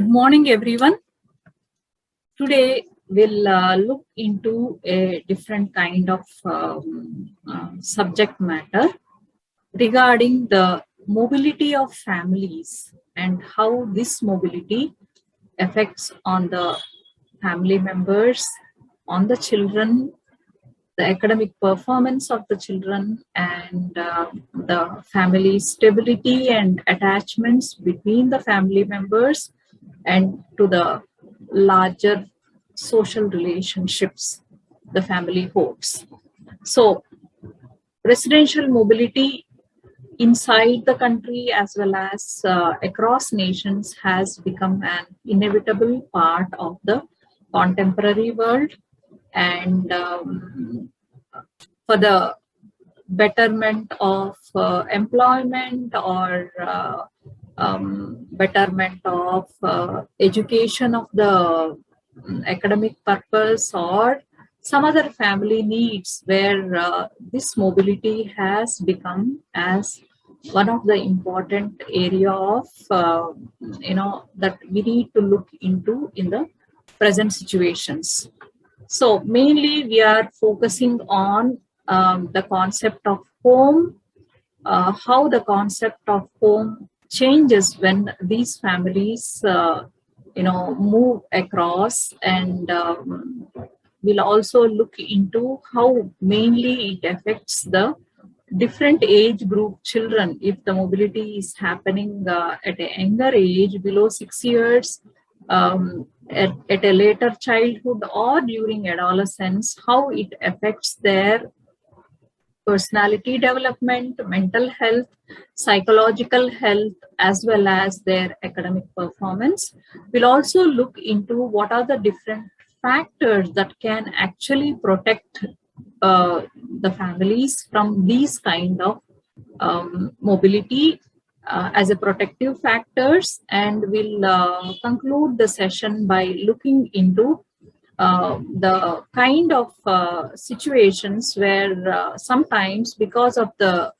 Good morning, everyone. Today, we'll look into a different kind of subject matter regarding the mobility of families and how this mobility affects on the family members, on the children, the academic performance of the children, and the family stability and attachments between the family members and to the larger social relationships the family holds. So, residential mobility inside the country as well as across nations has become an inevitable part of the contemporary world, and for the betterment of employment or betterment of education of the academic purpose or some other family needs, where this mobility has become as one of the important area of that we need to look into in the present situations. So mainly we are focusing on the concept of home, how the concept of home changes when these families move across, and we'll also look into how mainly it affects the different age group children if the mobility is happening at a younger age below 6 years, at a later childhood or during adolescence, how it affects their personality development, mental health, psychological health, as well as their academic performance. We'll also look into what are the different factors that can actually protect the families from these kind of mobility as a protective factors, and we'll conclude the session by looking into the kind of situations where sometimes because of the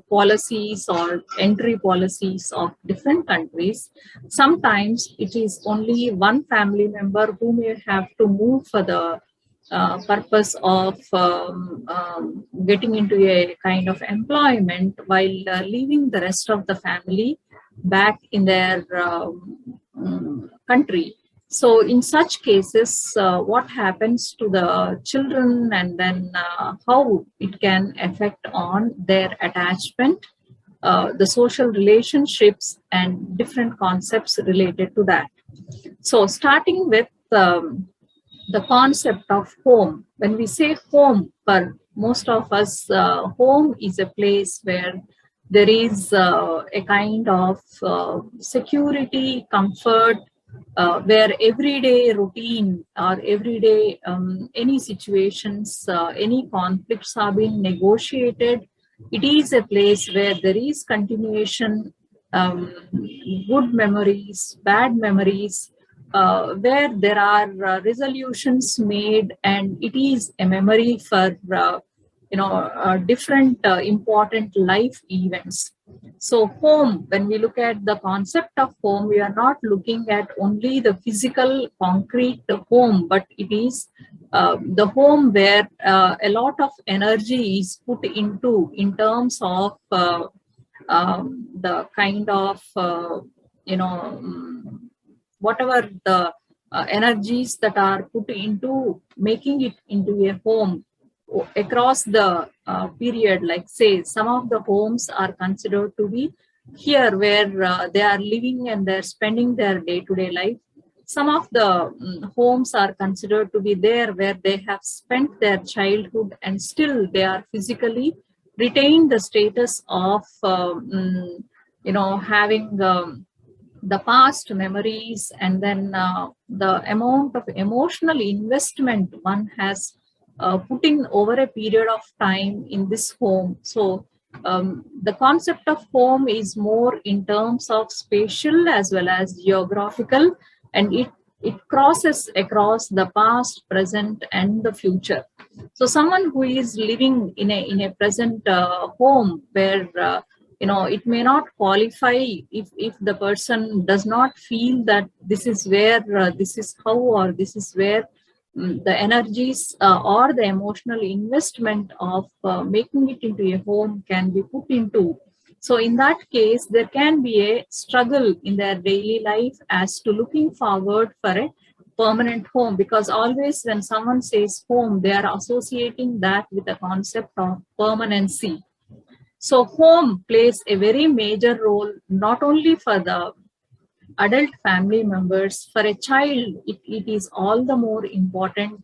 policies or entry policies of different countries, sometimes it is only one family member who may have to move for the purpose of getting into a kind of employment, while leaving the rest of the family back in their country. So in such cases, what happens to the children, and then how it can affect on their attachment, the social relationships, and different concepts related to that. So starting with the concept of home. When we say home, for most of us, home is a place where there is a kind of security, comfort, where everyday routine or everyday any situations, any conflicts are being negotiated. It is a place where there is continuation, good memories, bad memories, where there are resolutions made, and it is a memory for different important life events. So home, when we look at the concept of home, we are not looking at only the physical concrete home, but it is the home where a lot of energy is put into in terms of the kind of whatever the energies that are put into making it into a home across the period. Like say, some of the homes are considered to be here where they are living and they're spending their day-to-day life. Some of the homes are considered to be there where they have spent their childhood and still they are physically retain the status of having the past memories, and then the amount of emotional investment one has put in over a period of time in this home. So the concept of home is more in terms of spatial as well as geographical, and it crosses across the past, present, and the future. So someone who is living in a present home where it may not qualify if the person does not feel that this is where, this is how, or this is where the energies or the emotional investment of making it into a home can be put into. So in that case, there can be a struggle in their daily life as to looking forward for a permanent home, because always when someone says home, they are associating that with the concept of permanency. So home plays a very major role, not only for the adult family members. For a child, it is all the more important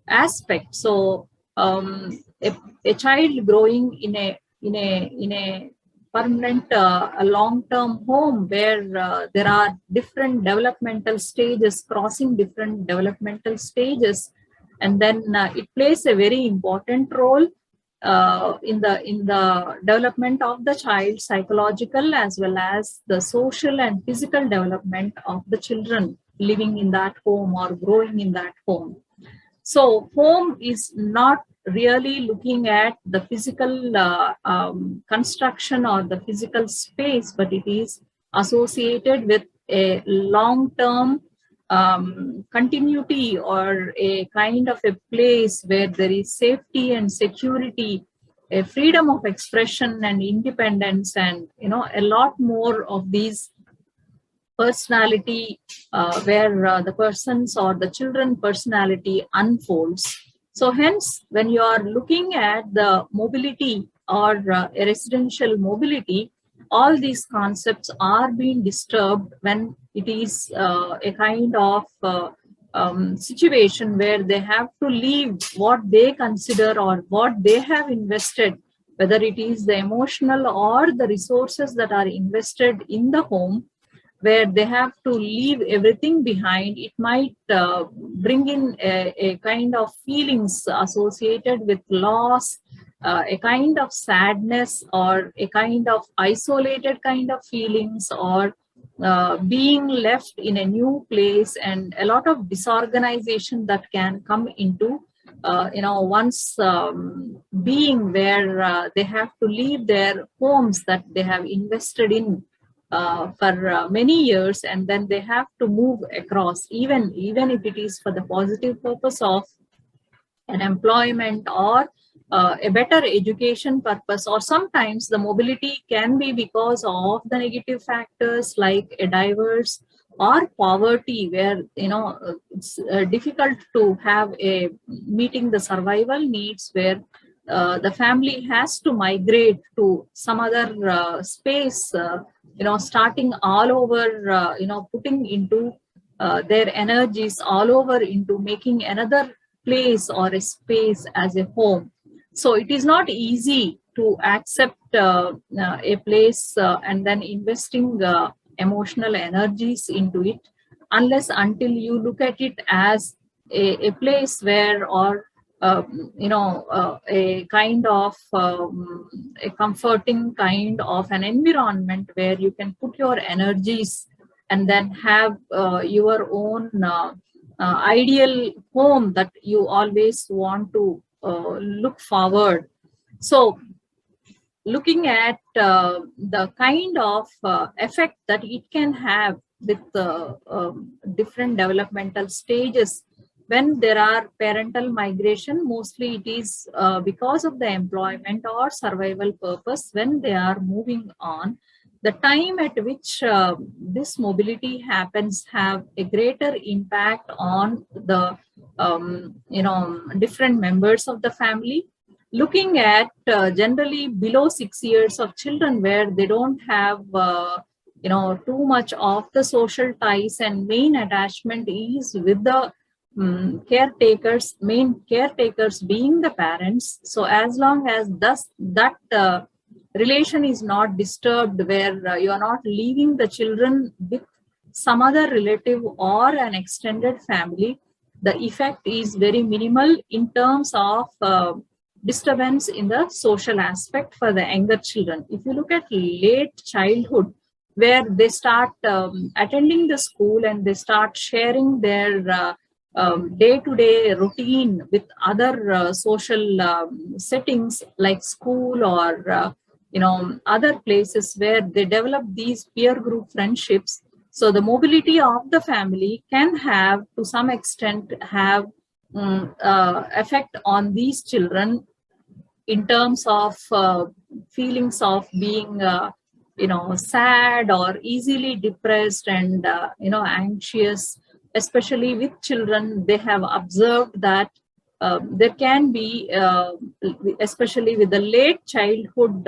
aspect. So a child growing in a permanent, a long-term home where there are different developmental stages, crossing different developmental stages, and then it plays a very important role in the development of the child, psychological as well as the social and physical development of the children living in that home or growing in that home. So home is not really looking at the physical construction or the physical space, but it is associated with a long-term continuity, or a kind of a place where there is safety and security, a freedom of expression and independence, and a lot more of these personality, where the person's or the children personality unfolds. So hence, when you are looking at the mobility or a residential mobility, all these concepts are being disturbed when it is a kind of situation where they have to leave what they consider or what they have invested, whether it is the emotional or the resources that are invested in the home, where they have to leave everything behind. It might bring in a kind of feelings associated with loss, a kind of sadness, or a kind of isolated kind of feelings, or being left in a new place, and a lot of disorganization that can come into one's being, where they have to leave their homes that they have invested in for many years, and then they have to move across, even if it is for the positive purpose of an employment or a better education purpose, or sometimes the mobility can be because of the negative factors like a divorce or poverty, where it's difficult to have a meeting the survival needs, where the family has to migrate to some other space, starting all over, putting into their energies all over into making another place or a space as a home. So it is not easy to accept a place and then investing emotional energies into it, unless until you look at it as a place where, or a kind of a comforting kind of an environment where you can put your energies and then have your own ideal home that you always want to look forward. So looking at the kind of effect that it can have with different developmental stages when there are parental migration, mostly it is because of the employment or survival purpose. When they are moving on, the time at which this mobility happens have a greater impact on the different members of the family. Looking at generally below 6 years of children, where they don't have too much of the social ties, and main attachment is with the caretakers, main caretakers being the parents. So as long as that relation is not disturbed, where you are not leaving the children with some other relative or an extended family, the effect is very minimal in terms of disturbance in the social aspect for the younger children. If you look at late childhood, where they start attending the school and they start sharing their day-to-day routine with other social settings like school, or other places where they develop these peer group friendships. So the mobility of the family can have, to some extent, have effect on these children in terms of feelings of being sad or easily depressed and anxious. Especially with children, they have observed that there can be, especially with the late childhood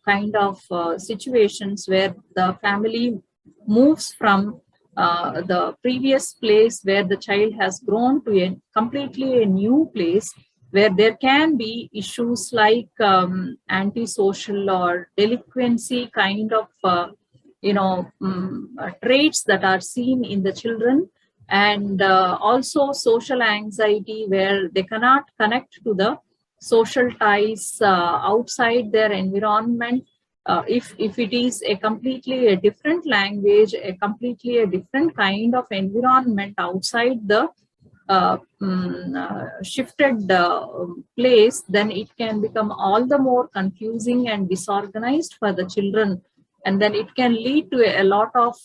kind of situations, where the family moves from the previous place where the child has grown to a completely a new place, where there can be issues like antisocial or delinquency kind of traits that are seen in the children, and also social anxiety, where they cannot connect to the social ties outside their environment. If it is a completely a different language, a completely a different kind of environment outside the shifted place, then it can become all the more confusing and disorganized for the children. And then it can lead to a lot of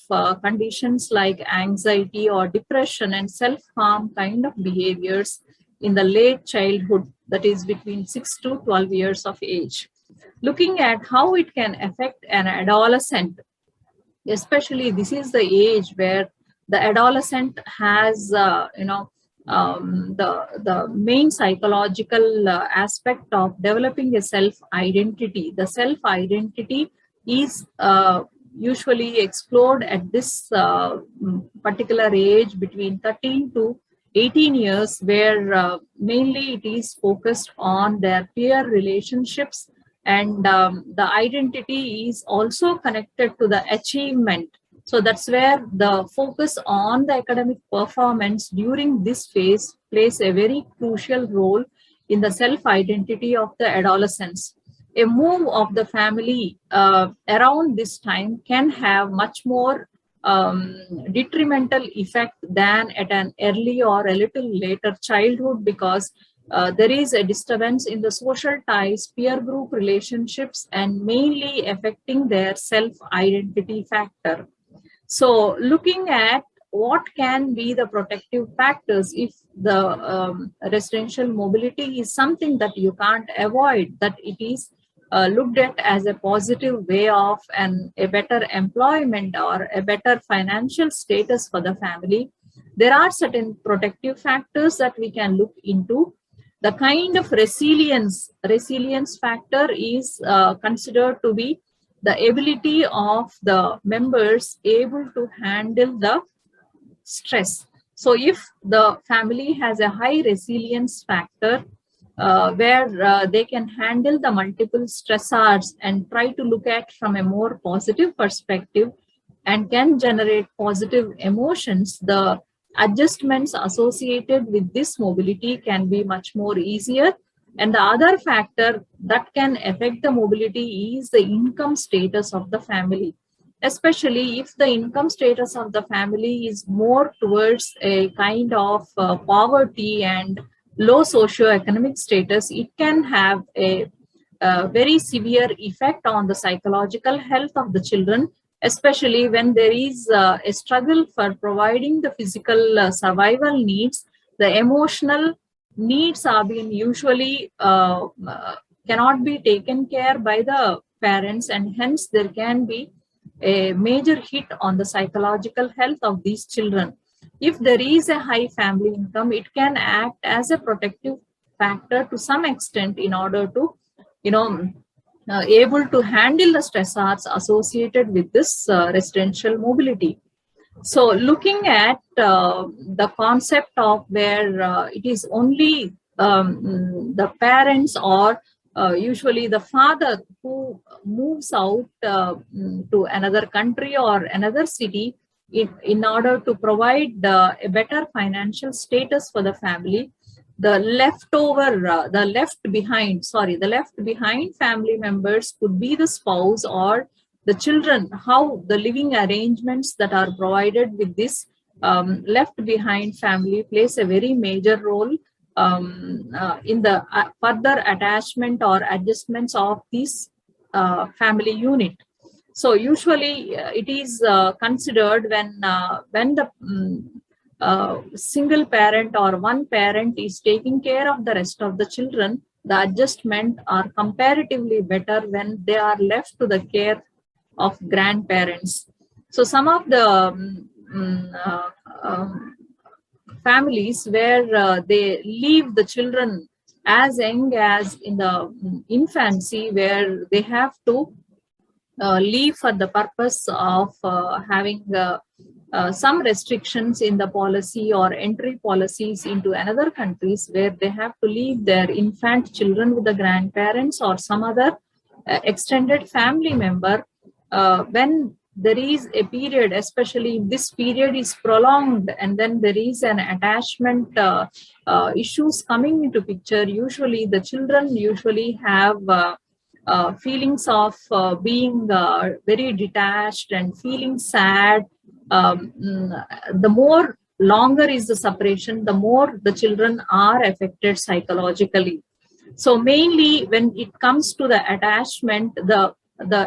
conditions like anxiety or depression and self-harm kind of behaviors in the late childhood, that is between 6 to 12 years of age. Looking at how it can affect an adolescent, especially this is the age where the adolescent has the main psychological aspect of developing a self identity. The self identity is usually explored at this particular age between 13 to 18 years, where mainly it is focused on their peer relationships, and the identity is also connected to the achievement. So that's where the focus on the academic performance during this phase plays a very crucial role in the self-identity of the adolescents. A move of the family around this time can have much more detrimental effect than at an early or a little later childhood, because there is a disturbance in the social ties, peer group relationships, and mainly affecting their self-identity factor. So looking at what can be the protective factors if the residential mobility is something that you can't avoid, that it is looked at as a positive way of a better employment or a better financial status for the family, there are certain protective factors that we can look into. The kind of resilience factor is considered to be the ability of the members able to handle the stress. So if the family has a high resilience factor, where they can handle the multiple stressors and try to look at from a more positive perspective and can generate positive emotions, the adjustments associated with this mobility can be much more easier. And the other factor that can affect the mobility is the income status of the family, especially if the income status of the family is more towards a kind of poverty and low socioeconomic status. It can have a very severe effect on the psychological health of the children, especially when there is a struggle for providing the physical survival needs. The emotional needs are being usually cannot be taken care by the parents, and hence there can be a major hit on the psychological health of these children. If there is a high family income, it can act as a protective factor to some extent in order to able to handle the stressors associated with this residential mobility. So looking at the concept of where it is only the parents or usually the father who moves out to another country or another city in order to provide a better financial status for the family, the left behind family members could be the spouse or the children. How the living arrangements that are provided with this left behind family plays a very major role in the further attachment or adjustments of these family unit. So usually it is considered when the single parent or one parent is taking care of the rest of the children, the adjustment are comparatively better when they are left to the care of grandparents. So some of the families where they leave the children as young as in the infancy, where they have to leave for the purpose of having some restrictions in the policy or entry policies into another countries, where they have to leave their infant children with the grandparents or some other extended family member. When there is a period, especially if this period is prolonged, and then there is an attachment issues coming into picture, usually the children usually have feelings of being very detached and feeling sad. The more longer is the separation, the more the children are affected psychologically. So mainly when it comes to the attachment, the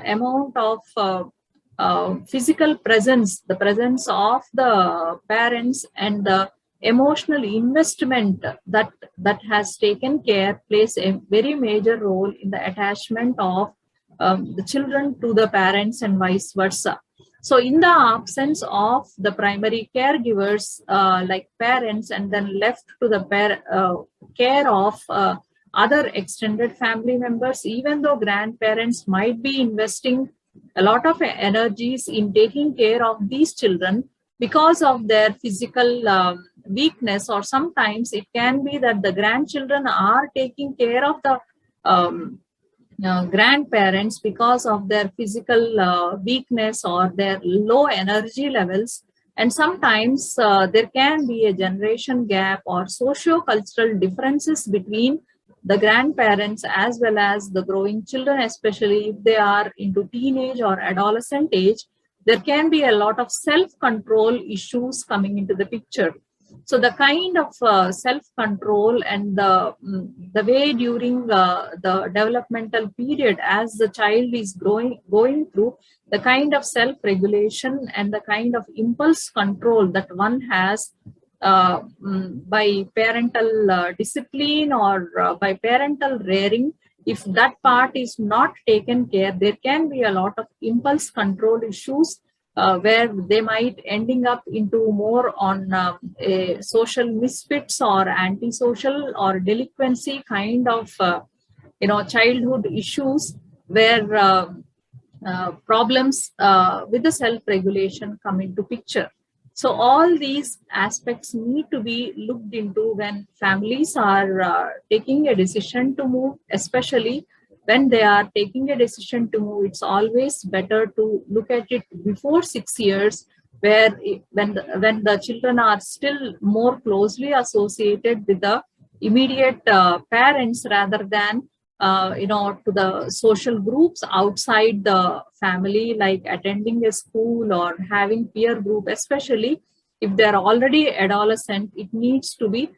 amount of physical presence, the presence of the parents, and the emotional investment that has taken care plays a very major role in the attachment of the children to the parents and vice versa. So in the absence of the primary caregivers like parents, and then left to the care of other extended family members, even though grandparents might be investing a lot of energies in taking care of these children because of their physical weakness, or sometimes it can be that the grandchildren are taking care of the grandparents because of their physical weakness or their low energy levels. And sometimes there can be a generation gap or socio-cultural differences between the grandparents as well as the growing children, especially if they are into teenage or adolescent age. There can be a lot of self-control issues coming into the picture. So the kind of self-control and the way during the developmental period, as the child is going through, the kind of self-regulation and the kind of impulse control that one has by parental discipline or by parental rearing, if that part is not taken care, there can be a lot of impulse control issues where they might ending up into more on a social misfits or antisocial or delinquency kind of childhood issues, where problems with the self-regulation come into picture. So all these aspects need to be looked into when families are taking a decision to move, especially when they are taking a decision to move. It's always better to look at it before 6 years, where when the children are still more closely associated with the immediate parents, rather than to the social groups outside the family, like attending a school or having peer group. Especially if they're already adolescent, it needs to be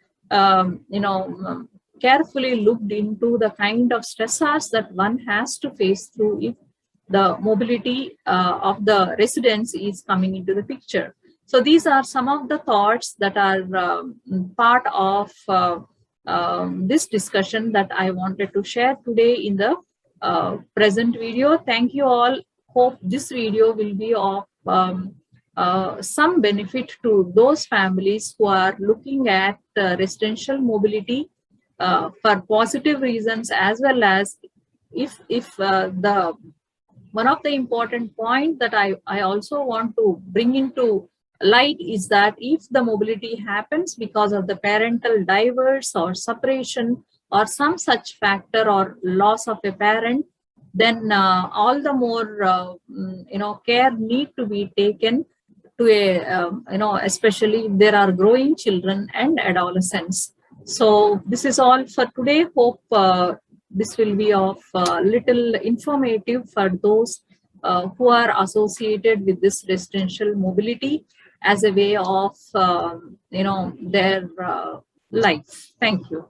carefully looked into the kind of stressors that one has to face through if the mobility of the residents is coming into the picture. So these are some of the thoughts that are part of this discussion that I wanted to share today in the present video. Thank you all. Hope this video will be of some benefit to those families who are looking at residential mobility for positive reasons, as well as if the one of the important point that I also want to bring into light is that if the mobility happens because of the parental divorce or separation or some such factor or loss of a parent, then all the more care need to be taken to a especially if there are growing children and adolescents. So this is all for today. Hope this will be of little informative for those who are associated with this residential mobility as a way of their life. Thank you.